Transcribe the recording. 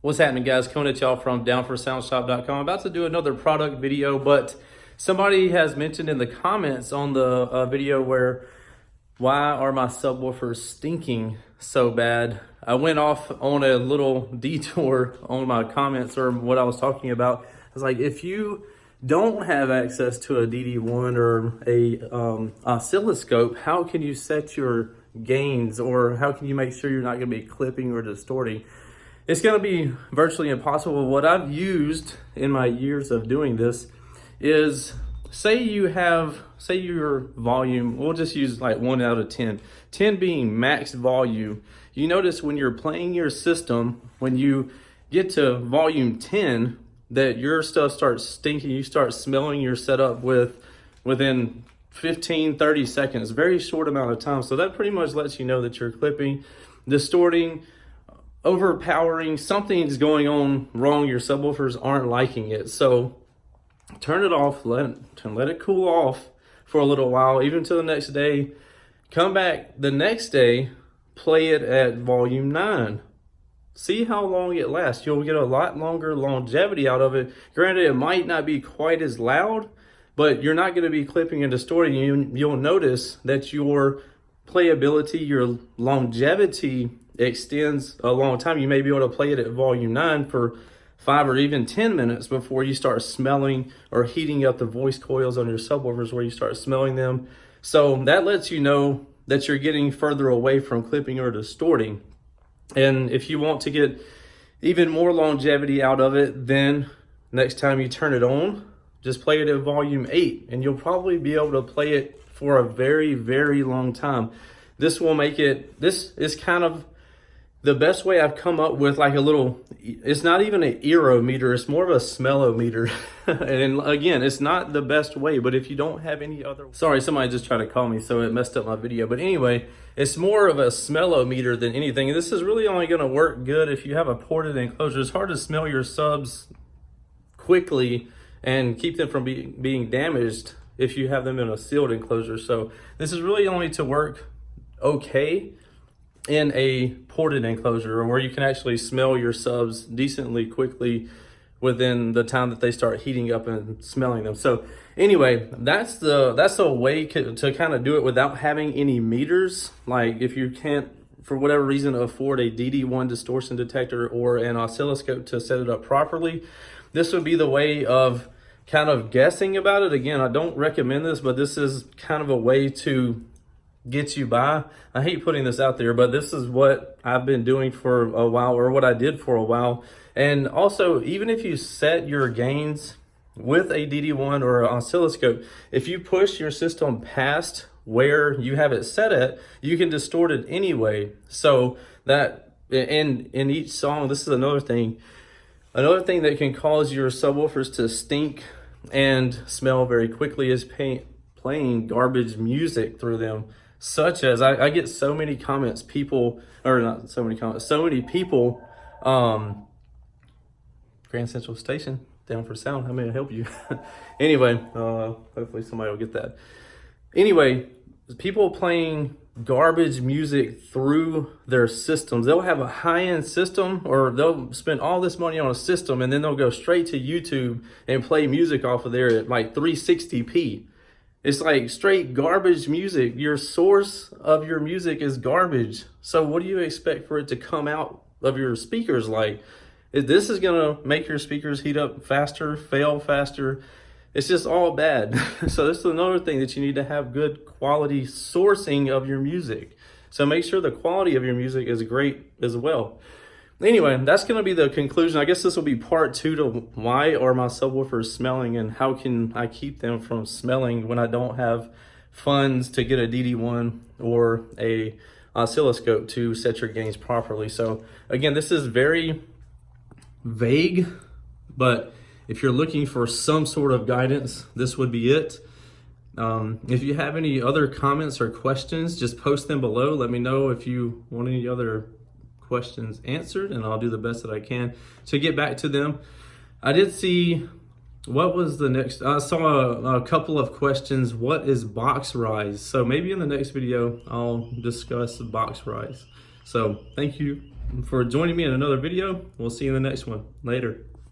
What's happening, guys? Coming at y'all from downforsoundshop.com. About to do another product video, but somebody has mentioned in the comments on the video why are my subwoofers stinking so bad? I went off on a little detour on my comments or what I was talking about. I was like, if you don't have access to a DD1 or a oscilloscope, how can you set your gains, or how can you make sure you're not going to be clipping or distorting? It's going to be virtually impossible. What I've used in my years of doing this is, say your volume, we'll just use like 1 out of 10, 10 being max volume. You notice when you're playing your system, when you get to volume 10, that your stuff starts stinking. You start smelling your setup within 15-30 seconds, very short amount of time. So that pretty much lets you know that you're clipping, distorting, overpowering, something's going on wrong. Your subwoofers aren't liking it. So turn it off, let it cool off for a little while, even till the next day. Come back the next day, play it at volume 9. See how long it lasts. You'll get a lot longer longevity out of it. Granted, it might not be quite as loud, but you're not going to be clipping and distorting. You'll notice that your playability, your longevity extends a long time. You may be able to play it at volume 9 for 5 or even 10 minutes before you start smelling or heating up the voice coils on your subwoofers, where you start smelling them. So that lets you know that you're getting further away from clipping or distorting. And if you want to get even more longevity out of it, then next time you turn it on, just play it at volume 8, and you'll probably be able to play it for a very, very long time. This will make it, this is kind of the best way I've come up with, like a little, it's not even an earometer, it's more of a smellometer. And again, it's not the best way, but if you don't have any other, sorry, somebody just tried to call me, so it messed up my video. But anyway, it's more of a smellometer than anything. This is really only gonna work good if you have a ported enclosure. It's hard to smell your subs quickly and keep them from being damaged if you have them in a sealed enclosure. So this is really only to work okay in a ported enclosure, or where you can actually smell your subs decently quickly within the time that they start heating up and smelling them. So anyway, that's a way to kind of do it without having any meters. Like if you can't, for whatever reason, afford a DD1 distortion detector or an oscilloscope to set it up properly, this would be the way of kind of guessing about it. Again, I don't recommend this, but this is kind of a way to get you by. I hate putting this out there, but this is what I've been doing for a while, or what I did for a while. And also, even if you set your gains with a DD1 or an oscilloscope, if you push your system past where you have it set at, you can distort it anyway. So that in each song, this is another thing that can cause your subwoofers to stink and smell very quickly is playing garbage music through them. Such as, I get so many comments, so many people, Grand Central Station, down for sound, how may I help you? Anyway, hopefully somebody will get that. Anyway, people playing garbage music through their systems. They'll have a high-end system, or they'll spend all this money on a system, and then they'll go straight to YouTube and play music off of there at like 360p. It's like straight garbage music. Your source of your music is garbage. So what do you expect for it to come out of your speakers like? This is gonna make your speakers heat up faster, fail faster. It's just all bad. So this is another thing, that you need to have good quality sourcing of your music. So make sure the quality of your music is great as well. Anyway, that's going to be the conclusion. I guess this will be part 2 to why are my subwoofers smelling, and how can I keep them from smelling when I don't have funds to get a DD1 or a oscilloscope to set your gains properly. So again, this is very vague, but if you're looking for some sort of guidance, this would be it. If you have any other comments or questions, just post them below. Let me know if you want any other questions answered, and I'll do the best that I can to get back to them. I did see, what was the next, I saw a couple of questions. What is box rise? So maybe in the next video I'll discuss box rise. So thank you. for joining me in another video. We'll see you in the next one. Later.